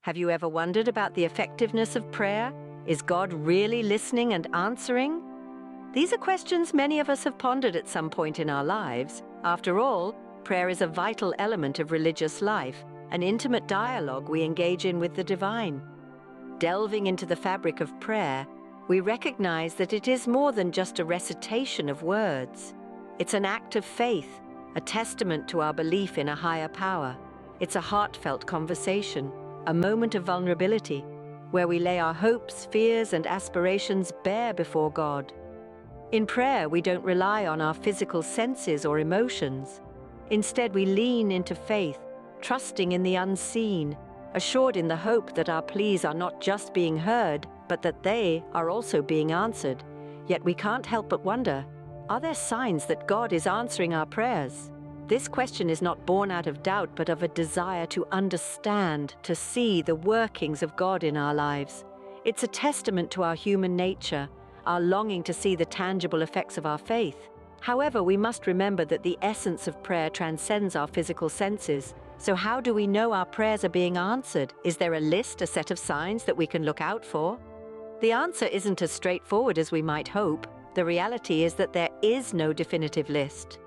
Have you ever wondered about the effectiveness of prayer? Is God really listening and answering? These are questions many of us have pondered at some point in our lives. After all, prayer is a vital element of religious life, an intimate dialogue we engage in with the divine. Delving into the fabric of prayer, we recognize that it is more than just a recitation of words. It's an act of faith, a testament to our belief in a higher power. It's a heartfelt conversation, a moment of vulnerability, where we lay our hopes, fears, and aspirations bare before God. In prayer, we don't rely on our physical senses or emotions. Instead, we lean into faith, trusting in the unseen, assured in the hope that our pleas are not just being heard, but that they are also being answered. Yet we can't help but wonder, are there signs that God is answering our prayers? This question is not born out of doubt, but of a desire to understand, to see the workings of God in our lives. It's a testament to our human nature, our longing to see the tangible effects of our faith. However, we must remember that the essence of prayer transcends our physical senses. So how do we know our prayers are being answered? Is there a list, a set of signs that we can look out for? The answer isn't as straightforward as we might hope. The reality is that there is no definitive list.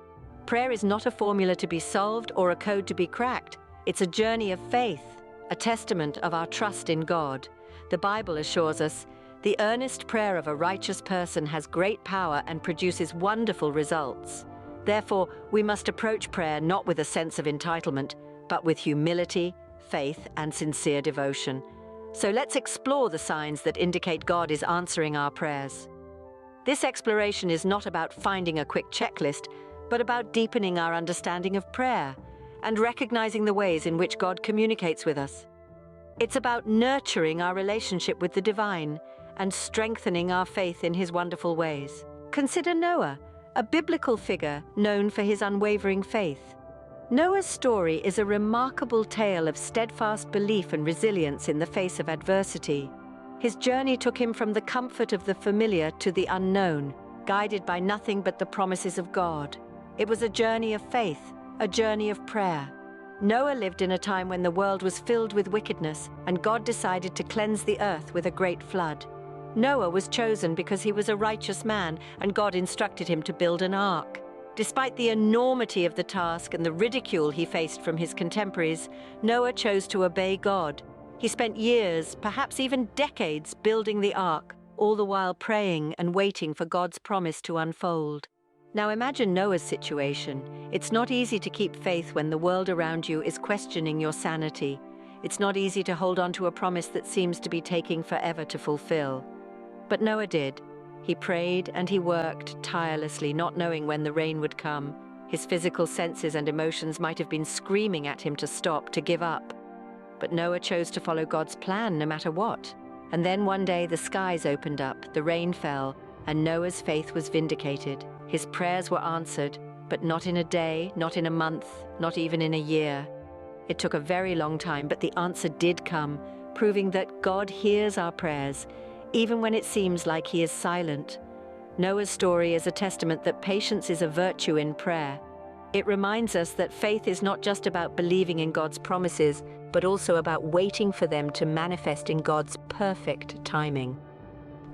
Prayer is not a formula to be solved or a code to be cracked. It's a journey of faith, a testament of our trust in God. The Bible assures us, the earnest prayer of a righteous person has great power and produces wonderful results. Therefore, we must approach prayer not with a sense of entitlement, but with humility, faith, and sincere devotion. So let's explore the signs that indicate God is answering our prayers. This exploration is not about finding a quick checklist, but about deepening our understanding of prayer and recognizing the ways in which God communicates with us. It's about nurturing our relationship with the divine and strengthening our faith in His wonderful ways. Consider Noah, a biblical figure known for his unwavering faith. Noah's story is a remarkable tale of steadfast belief and resilience in the face of adversity. His journey took him from the comfort of the familiar to the unknown, guided by nothing but the promises of God. It was a journey of faith, a journey of prayer. Noah lived in a time when the world was filled with wickedness, and God decided to cleanse the earth with a great flood. Noah was chosen because he was a righteous man, and God instructed him to build an ark. Despite the enormity of the task and the ridicule he faced from his contemporaries, Noah chose to obey God. He spent years, perhaps even decades, building the ark, all the while praying and waiting for God's promise to unfold. Now imagine Noah's situation. It's not easy to keep faith when the world around you is questioning your sanity. It's not easy to hold on to a promise that seems to be taking forever to fulfill. But Noah did. He prayed and he worked tirelessly, not knowing when the rain would come. His physical senses and emotions might have been screaming at him to stop, to give up. But Noah chose to follow God's plan no matter what. And then one day the skies opened up, the rain fell, and Noah's faith was vindicated. His prayers were answered, but not in a day, not in a month, not even in a year. It took a very long time, but the answer did come, proving that God hears our prayers, even when it seems like He is silent. Noah's story is a testament that patience is a virtue in prayer. It reminds us that faith is not just about believing in God's promises, but also about waiting for them to manifest in God's perfect timing.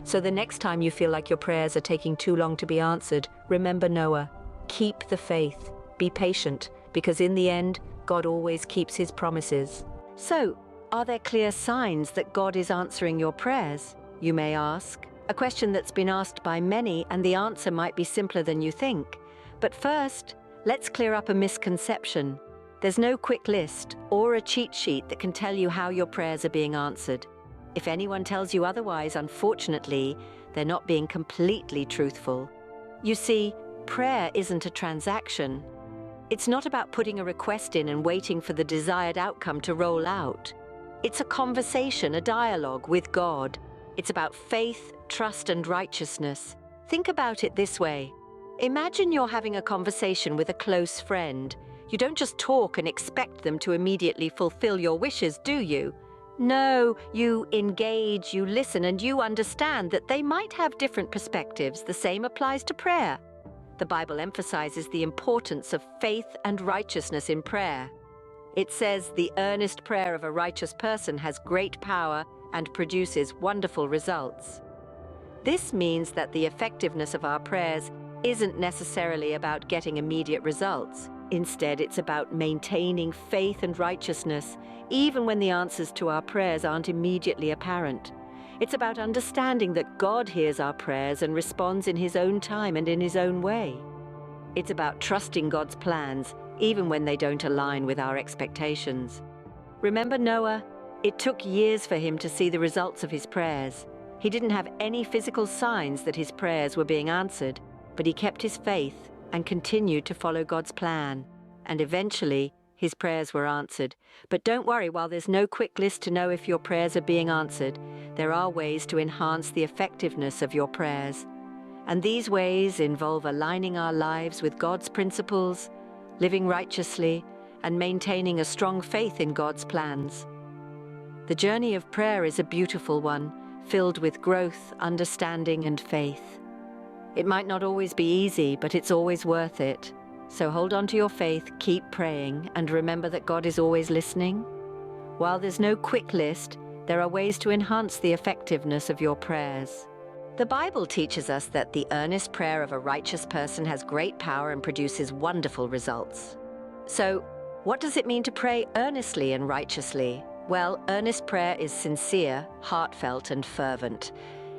So the next time you feel like your prayers are taking too long to be answered, remember Noah. Keep the faith. Be patient, because in the end, God always keeps His promises. So, are there clear signs that God is answering your prayers? You may ask. A question that's been asked by many, and the answer might be simpler than you think. But first, let's clear up a misconception. There's no quick list or a cheat sheet that can tell you how your prayers are being answered. If anyone tells you otherwise, unfortunately, they're not being completely truthful. You see, prayer isn't a transaction. It's not about putting a request in and waiting for the desired outcome to roll out. It's a conversation, a dialogue with God. It's about faith, trust, and righteousness. Think about it this way. Imagine you're having a conversation with a close friend. You don't just talk and expect them to immediately fulfill your wishes, do you? No, you engage, you listen, and you understand that they might have different perspectives. The same applies to prayer. The Bible emphasizes the importance of faith and righteousness in prayer. It says the earnest prayer of a righteous person has great power and produces wonderful results. This means that the effectiveness of our prayers isn't necessarily about getting immediate results. Instead, it's about maintaining faith and righteousness, even when the answers to our prayers aren't immediately apparent. It's about understanding that God hears our prayers and responds in His own time and in His own way. It's about trusting God's plans, even when they don't align with our expectations. Remember Noah? It took years for him to see the results of his prayers. He didn't have any physical signs that his prayers were being answered, but he kept his faith and continued to follow God's plan. And eventually, his prayers were answered. But don't worry, while there's no quick list to know if your prayers are being answered, there are ways to enhance the effectiveness of your prayers. And these ways involve aligning our lives with God's principles, living righteously, and maintaining a strong faith in God's plans. The journey of prayer is a beautiful one, filled with growth, understanding, and faith. It might not always be easy, but it's always worth it. So hold on to your faith, keep praying, and remember that God is always listening. While there's no quick list, there are ways to enhance the effectiveness of your prayers. The Bible teaches us that the earnest prayer of a righteous person has great power and produces wonderful results. So, what does it mean to pray earnestly and righteously? Well, earnest prayer is sincere, heartfelt, and fervent.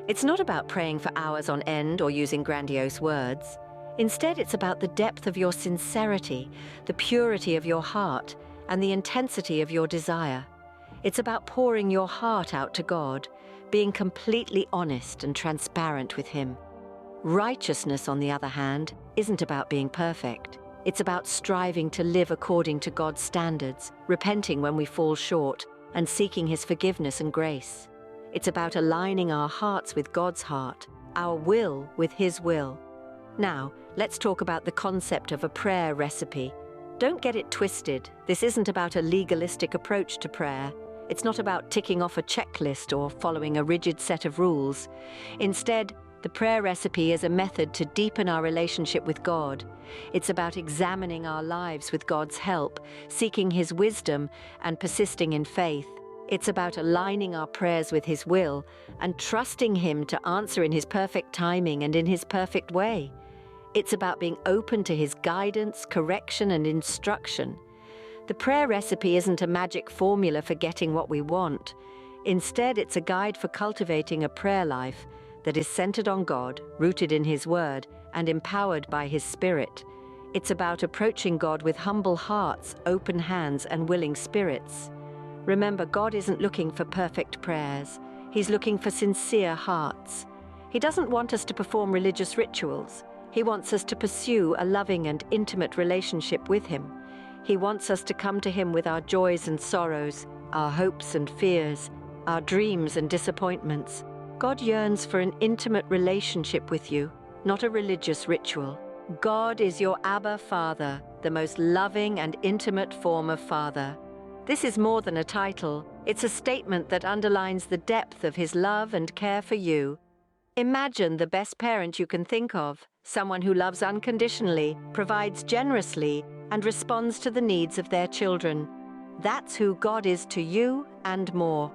It's not about praying for hours on end or using grandiose words. Instead, it's about the depth of your sincerity, the purity of your heart, and the intensity of your desire. It's about pouring your heart out to God, being completely honest and transparent with Him. Righteousness, on the other hand, isn't about being perfect. It's about striving to live according to God's standards, repenting when we fall short, and seeking His forgiveness and grace. It's about aligning our hearts with God's heart, our will with His will. Now, let's talk about the concept of a prayer recipe. Don't get it twisted. This isn't about a legalistic approach to prayer. It's not about ticking off a checklist or following a rigid set of rules. Instead, the prayer recipe is a method to deepen our relationship with God. It's about examining our lives with God's help, seeking His wisdom, and persisting in faith. It's about aligning our prayers with His will and trusting Him to answer in His perfect timing and in His perfect way. It's about being open to His guidance, correction, and instruction. The prayer recipe isn't a magic formula for getting what we want. Instead, it's a guide for cultivating a prayer life that is centered on God, rooted in His Word, and empowered by His Spirit. It's about approaching God with humble hearts, open hands, and willing spirits. Remember, God isn't looking for perfect prayers. He's looking for sincere hearts. He doesn't want us to perform religious rituals. He wants us to pursue a loving and intimate relationship with Him. He wants us to come to Him with our joys and sorrows, our hopes and fears, our dreams and disappointments. God yearns for an intimate relationship with you, not a religious ritual. God is your Abba Father, the most loving and intimate form of Father. This is more than a title. It's a statement that underlines the depth of His love and care for you. Imagine the best parent you can think of, someone who loves unconditionally, provides generously, and responds to the needs of their children. That's who God is to you and more.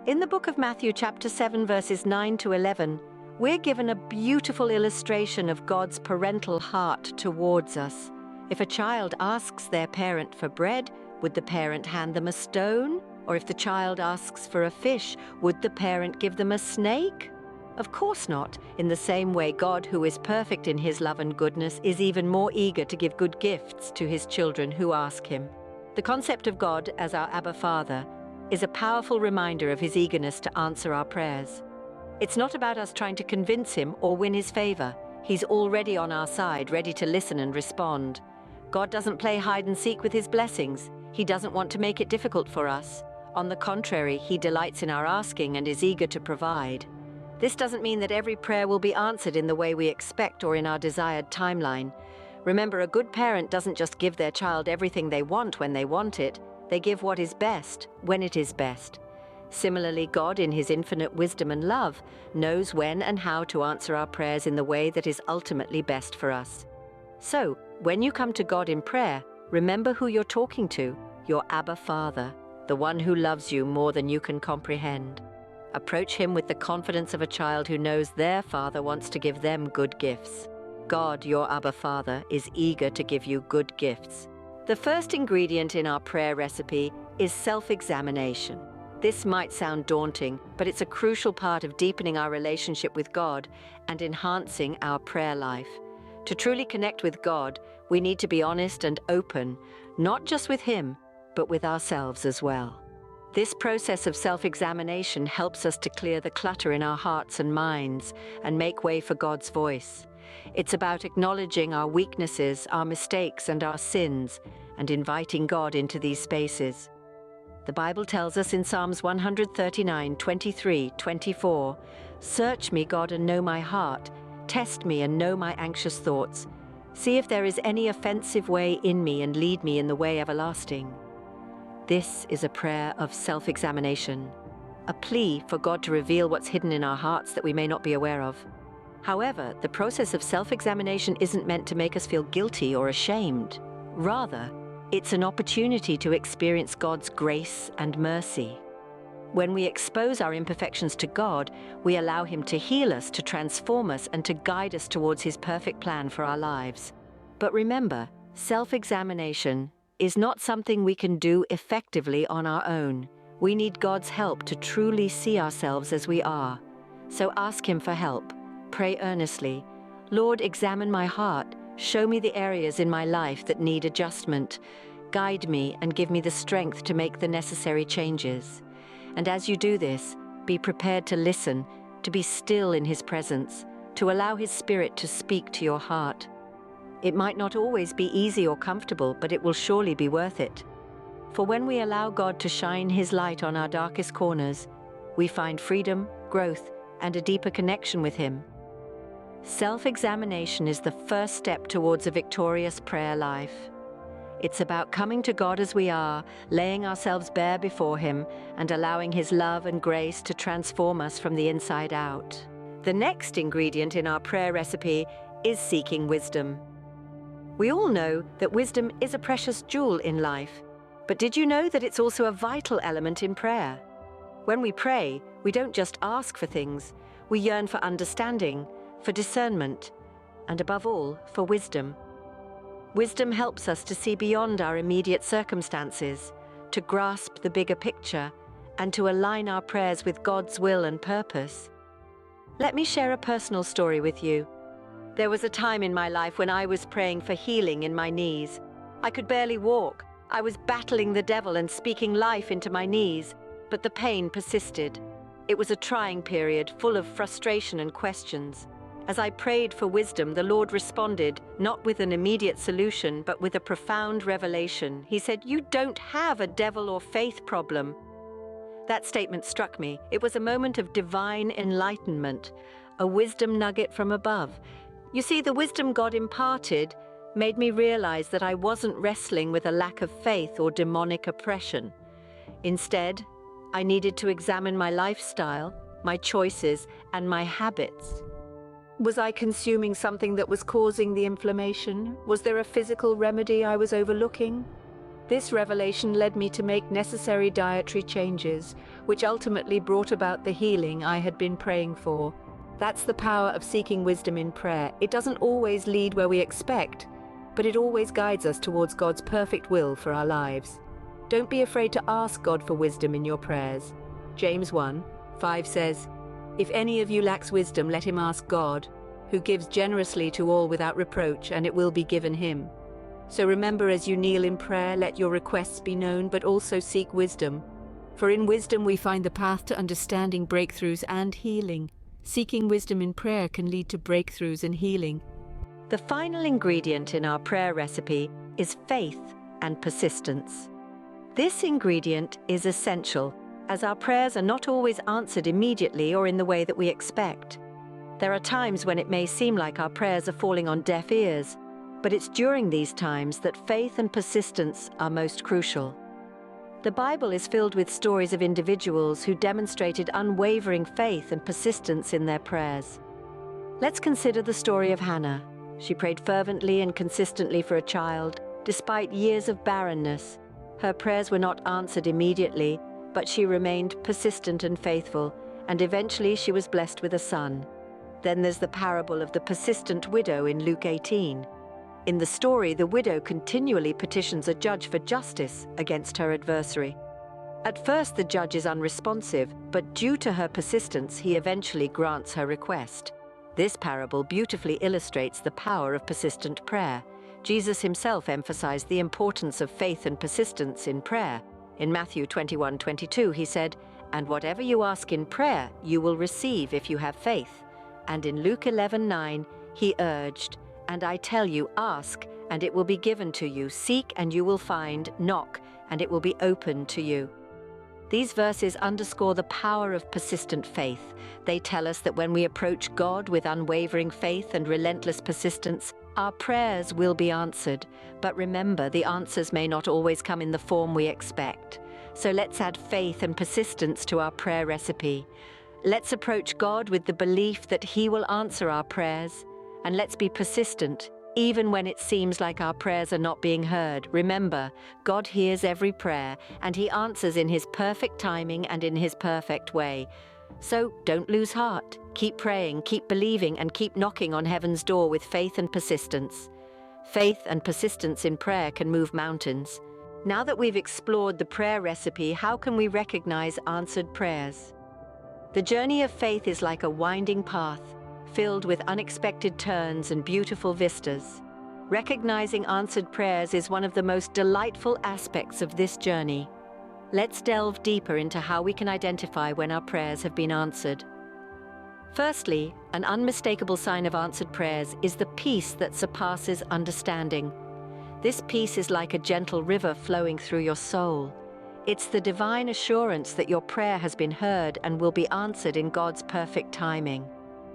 In the book of Matthew chapter 7 verses 9 to 11, we're given a beautiful illustration of God's parental heart towards us. If a child asks their parent for bread, would the parent hand them a stone? Or if the child asks for a fish, would the parent give them a snake? Of course not. In the same way, God, who is perfect in His love and goodness, is even more eager to give good gifts to His children who ask Him. The concept of God as our Abba Father is a powerful reminder of His eagerness to answer our prayers. It's not about us trying to convince Him or win His favor. He's already on our side, ready to listen and respond. God doesn't play hide and seek with His blessings. He doesn't want to make it difficult for us. On the contrary, He delights in our asking and is eager to provide. This doesn't mean that every prayer will be answered in the way we expect or in our desired timeline. Remember, a good parent doesn't just give their child everything they want when they want it. They give what is best when it is best. Similarly, God, in His infinite wisdom and love, knows when and how to answer our prayers in the way that is ultimately best for us. So, when you come to God in prayer, remember who you're talking to. your Abba Father, the one who loves you more than you can comprehend. Approach him with the confidence of a child who knows their father wants to give them good gifts. God, your Abba Father, is eager to give you good gifts. The first ingredient in our prayer recipe is self-examination. This might sound daunting, but it's a crucial part of deepening our relationship with God and enhancing our prayer life. To truly connect with God, we need to be honest and open, not just with Him, but with ourselves as well. This process of self-examination helps us to clear the clutter in our hearts and minds and make way for God's voice. It's about acknowledging our weaknesses, our mistakes, and our sins, and inviting God into these spaces. The Bible tells us in Psalms 139, 23, 24, "Search me, God, and know my heart. Test me and know my anxious thoughts. See if there is any offensive way in me and lead me in the way everlasting." This is a prayer of self-examination, a plea for God to reveal what's hidden in our hearts that we may not be aware of. However, the process of self-examination isn't meant to make us feel guilty or ashamed. Rather, it's an opportunity to experience God's grace and mercy. When we expose our imperfections to God, we allow Him to heal us, to transform us, and to guide us towards His perfect plan for our lives. But remember, self-examination is not something we can do effectively on our own. We need God's help to truly see ourselves as we are. So ask Him for help. Pray earnestly, "Lord, examine my heart. Show me the areas in my life that need adjustment. Guide me and give me the strength to make the necessary changes." And as you do this, be prepared to listen, to be still in His presence, to allow His Spirit to speak to your heart. It might not always be easy or comfortable, but it will surely be worth it. For when we allow God to shine His light on our darkest corners, we find freedom, growth, and a deeper connection with Him. Self-examination is the first step towards a victorious prayer life. It's about coming to God as we are, laying ourselves bare before Him, and allowing His love and grace to transform us from the inside out. The next ingredient in our prayer recipe is seeking wisdom. We all know that wisdom is a precious jewel in life, but did you know that it's also a vital element in prayer? When we pray, we don't just ask for things, we yearn for understanding, for discernment, and above all, for wisdom. Wisdom helps us to see beyond our immediate circumstances, to grasp the bigger picture, and to align our prayers with God's will and purpose. Let me share a personal story with you. There was a time in my life when I was praying for healing in my knees. I could barely walk. I was battling the devil and speaking life into my knees, but the pain persisted. It was a trying period, full of frustration and questions. As I prayed for wisdom, the Lord responded, not with an immediate solution, but with a profound revelation. He said, "You don't have a devil or faith problem." That statement struck me. It was a moment of divine enlightenment, a wisdom nugget from above. You see, the wisdom God imparted made me realize that I wasn't wrestling with a lack of faith or demonic oppression. Instead, I needed to examine my lifestyle, my choices, and my habits. Was I consuming something that was causing the inflammation? Was there a physical remedy I was overlooking? This revelation led me to make necessary dietary changes, which ultimately brought about the healing I had been praying for. That's the power of seeking wisdom in prayer. It doesn't always lead where we expect, but it always guides us towards God's perfect will for our lives. Don't be afraid to ask God for wisdom in your prayers. James 1:5 says, "If any of you lacks wisdom, let him ask God, who gives generously to all without reproach, and it will be given him." So remember, as you kneel in prayer, let your requests be known, but also seek wisdom. For in wisdom we find the path to understanding, breakthroughs, and healing. Seeking wisdom in prayer can lead to breakthroughs and healing. The final ingredient in our prayer recipe is faith and persistence. This ingredient is essential, as our prayers are not always answered immediately or in the way that we expect. There are times when it may seem like our prayers are falling on deaf ears, but it's during these times that faith and persistence are most crucial. The Bible is filled with stories of individuals who demonstrated unwavering faith and persistence in their prayers. Let's consider the story of Hannah. She prayed fervently and consistently for a child, despite years of barrenness. Her prayers were not answered immediately, but she remained persistent and faithful, and eventually she was blessed with a son. Then there's the parable of the persistent widow in Luke 18. In the story, the widow continually petitions a judge for justice against her adversary. At first, the judge is unresponsive, but due to her persistence, he eventually grants her request. This parable beautifully illustrates the power of persistent prayer. Jesus himself emphasized the importance of faith and persistence in prayer. In Matthew 21:22, he said, "And whatever you ask in prayer, you will receive if you have faith." And in Luke 11:9, he urged, "And I tell you, ask, and it will be given to you. Seek, and you will find. Knock, and it will be opened to you." These verses underscore the power of persistent faith. They tell us that when we approach God with unwavering faith and relentless persistence, our prayers will be answered. But remember, the answers may not always come in the form we expect. So let's add faith and persistence to our prayer recipe. Let's approach God with the belief that He will answer our prayers. And let's be persistent, even when it seems like our prayers are not being heard. Remember, God hears every prayer, and He answers in His perfect timing and in His perfect way. So don't lose heart. Keep praying, keep believing, and keep knocking on heaven's door with faith and persistence. Faith and persistence in prayer can move mountains. Now that we've explored the prayer recipe, how can we recognize answered prayers? The journey of faith is like a winding path, filled with unexpected turns and beautiful vistas. Recognizing answered prayers is one of the most delightful aspects of this journey. Let's delve deeper into how we can identify when our prayers have been answered. Firstly, an unmistakable sign of answered prayers is the peace that surpasses understanding. This peace is like a gentle river flowing through your soul. It's the divine assurance that your prayer has been heard and will be answered in God's perfect timing.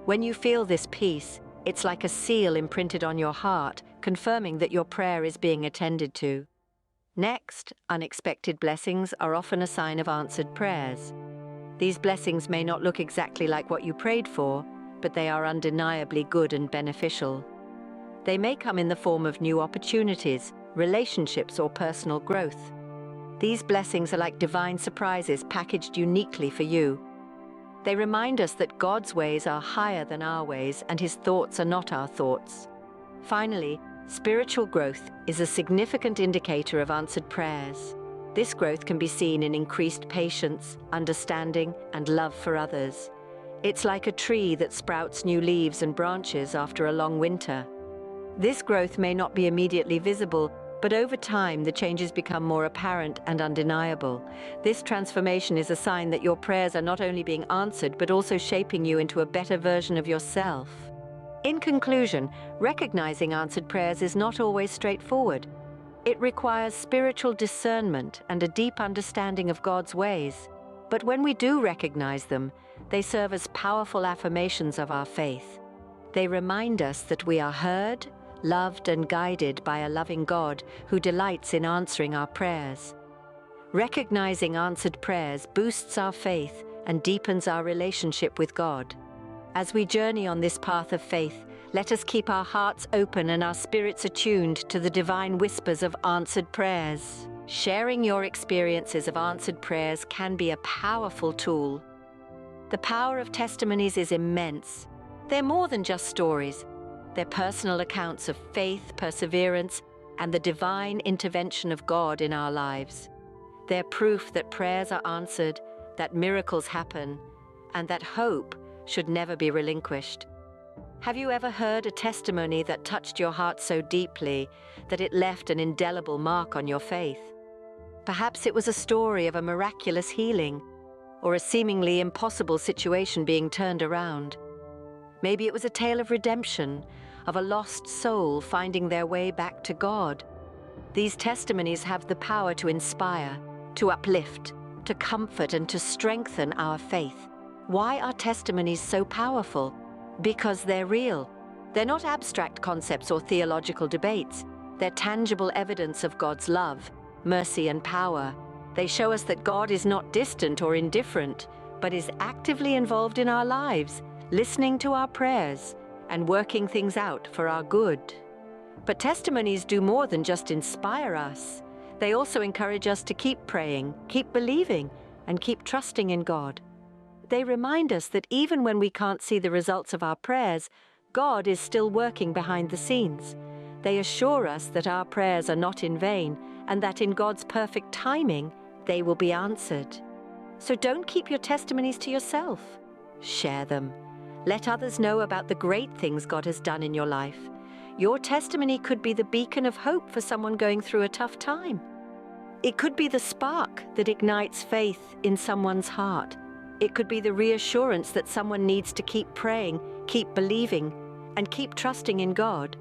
When you feel this peace, it's like a seal imprinted on your heart, confirming that your prayer is being attended to. Next, unexpected blessings are often a sign of answered prayers. These blessings may not look exactly like what you prayed for, but they are undeniably good and beneficial. They may come in the form of new opportunities, relationships, or personal growth. These blessings are like divine surprises packaged uniquely for you. They remind us that God's ways are higher than our ways, and His thoughts are not our thoughts. Finally, spiritual growth is a significant indicator of answered prayers. This growth can be seen in increased patience, understanding, and love for others. It's like a tree that sprouts new leaves and branches after a long winter. This growth may not be immediately visible, but over time the changes become more apparent and undeniable. This transformation is a sign that your prayers are not only being answered, but also shaping you into a better version of yourself. In conclusion, recognizing answered prayers is not always straightforward. It requires spiritual discernment and a deep understanding of God's ways. But when we do recognize them, they serve as powerful affirmations of our faith. They remind us that we are heard, loved, and guided by a loving God who delights in answering our prayers. Recognizing answered prayers boosts our faith and deepens our relationship with God. As we journey on this path of faith, let us keep our hearts open and our spirits attuned to the divine whispers of answered prayers. Sharing your experiences of answered prayers can be a powerful tool. The power of testimonies is immense. They're more than just stories. They're personal accounts of faith, perseverance, and the divine intervention of God in our lives. They're proof that prayers are answered, that miracles happen, and that hope should never be relinquished. Have you ever heard a testimony that touched your heart so deeply that it left an indelible mark on your faith? Perhaps it was a story of a miraculous healing, or a seemingly impossible situation being turned around. Maybe it was a tale of redemption, of a lost soul finding their way back to God. These testimonies have the power to inspire, to uplift, to comfort, and to strengthen our faith. Why are testimonies so powerful? Because they're real. They're not abstract concepts or theological debates. They're tangible evidence of God's love, mercy, and power. They show us that God is not distant or indifferent, but is actively involved in our lives, listening to our prayers and working things out for our good. But testimonies do more than just inspire us. They also encourage us to keep praying, keep believing, and keep trusting in God. They remind us that even when we can't see the results of our prayers, God is still working behind the scenes. They assure us that our prayers are not in vain and that in God's perfect timing, they will be answered. So don't keep your testimonies to yourself. Share them. Let others know about the great things God has done in your life. Your testimony could be the beacon of hope for someone going through a tough time. It could be the spark that ignites faith in someone's heart. It could be the reassurance that someone needs to keep praying, keep believing, and keep trusting in God.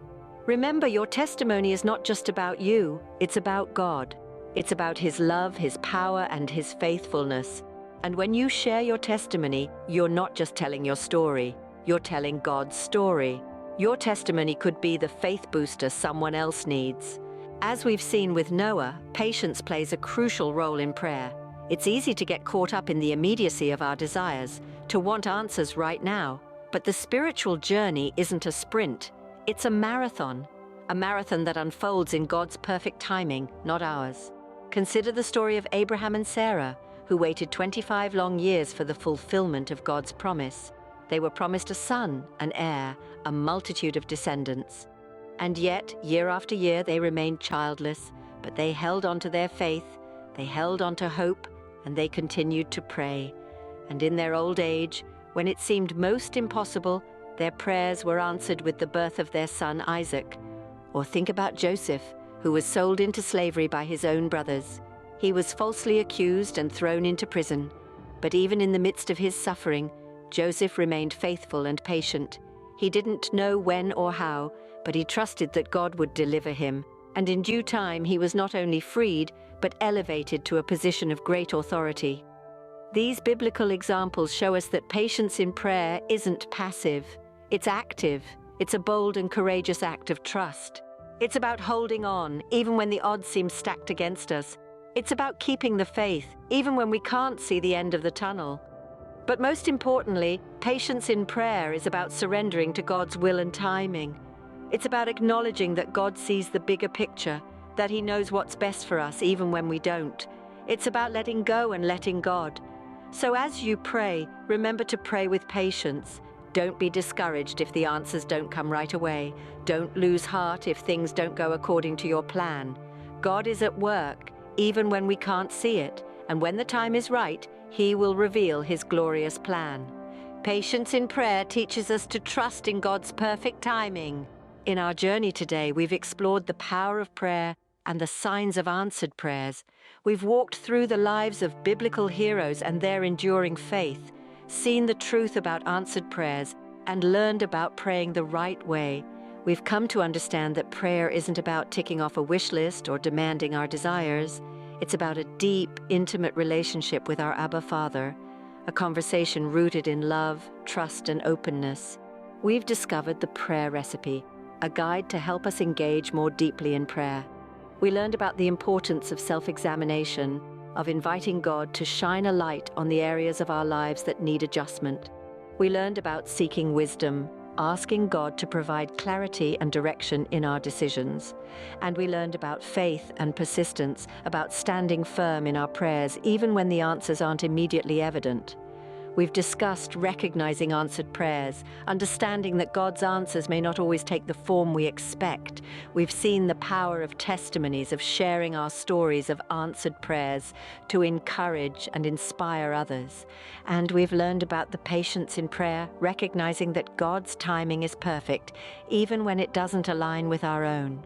Remember, your testimony is not just about you, it's about God. It's about His love, His power, and His faithfulness. And when you share your testimony, you're not just telling your story, you're telling God's story. Your testimony could be the faith booster someone else needs. As we've seen with Noah, patience plays a crucial role in prayer. It's easy to get caught up in the immediacy of our desires, to want answers right now. But the spiritual journey isn't a sprint, it's a marathon that unfolds in God's perfect timing, not ours. Consider the story of Abraham and Sarah, who waited 25 long years for the fulfillment of God's promise. They were promised a son, an heir, a multitude of descendants. And yet, year after year, they remained childless, but they held on to their faith, they held on to hope, and they continued to pray. And in their old age, when it seemed most impossible, their prayers were answered with the birth of their son Isaac. Or think about Joseph, who was sold into slavery by his own brothers. He was falsely accused and thrown into prison. But even in the midst of his suffering, Joseph remained faithful and patient. He didn't know when or how, but he trusted that God would deliver him. And in due time, he was not only freed, but elevated to a position of great authority. These biblical examples show us that patience in prayer isn't passive. It's active. It's a bold and courageous act of trust. It's about holding on, even when the odds seem stacked against us. It's about keeping the faith, even when we can't see the end of the tunnel. But most importantly, patience in prayer is about surrendering to God's will and timing. It's about acknowledging that God sees the bigger picture, that He knows what's best for us even when we don't. It's about letting go and letting God. So as you pray, remember to pray with patience. Don't be discouraged if the answers don't come right away. Don't lose heart if things don't go according to your plan. God is at work, even when we can't see it, and when the time is right, He will reveal His glorious plan. Patience in prayer teaches us to trust in God's perfect timing. In our journey today, we've explored the power of prayer and the signs of answered prayers. We've walked through the lives of biblical heroes and their enduring faith, seen the truth about answered prayers, and learned about praying the right way. We've come to understand that prayer isn't about ticking off a wish list or demanding our desires. It's about a deep, intimate relationship with our Abba Father, a conversation rooted in love, trust, and openness. We've discovered the prayer recipe, a guide to help us engage more deeply in prayer. We learned about the importance of self-examination, of inviting God to shine a light on the areas of our lives that need adjustment. We learned about seeking wisdom, asking God to provide clarity and direction in our decisions. And we learned about faith and persistence, about standing firm in our prayers even when the answers aren't immediately evident. We've discussed recognizing answered prayers, understanding that God's answers may not always take the form we expect. We've seen the power of testimonies, of sharing our stories of answered prayers to encourage and inspire others. And we've learned about the patience in prayer, recognizing that God's timing is perfect, even when it doesn't align with our own.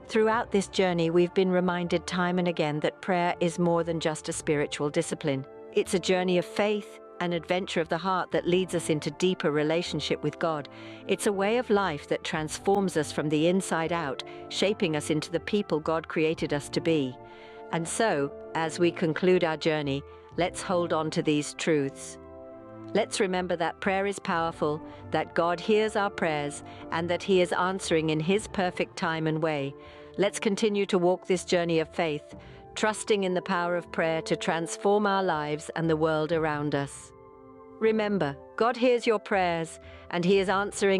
Throughout this journey, we've been reminded time and again that prayer is more than just a spiritual discipline. It's a journey of faith, an adventure of the heart that leads us into deeper relationship with God. It's a way of life that transforms us from the inside out, shaping us into the people God created us to be. And so, as we conclude our journey, let's hold on to these truths. Let's remember that prayer is powerful, that God hears our prayers, and that He is answering in His perfect time and way. Let's continue to walk this journey of faith, trusting in the power of prayer to transform our lives and the world around us. Remember, God hears your prayers, and He is answering in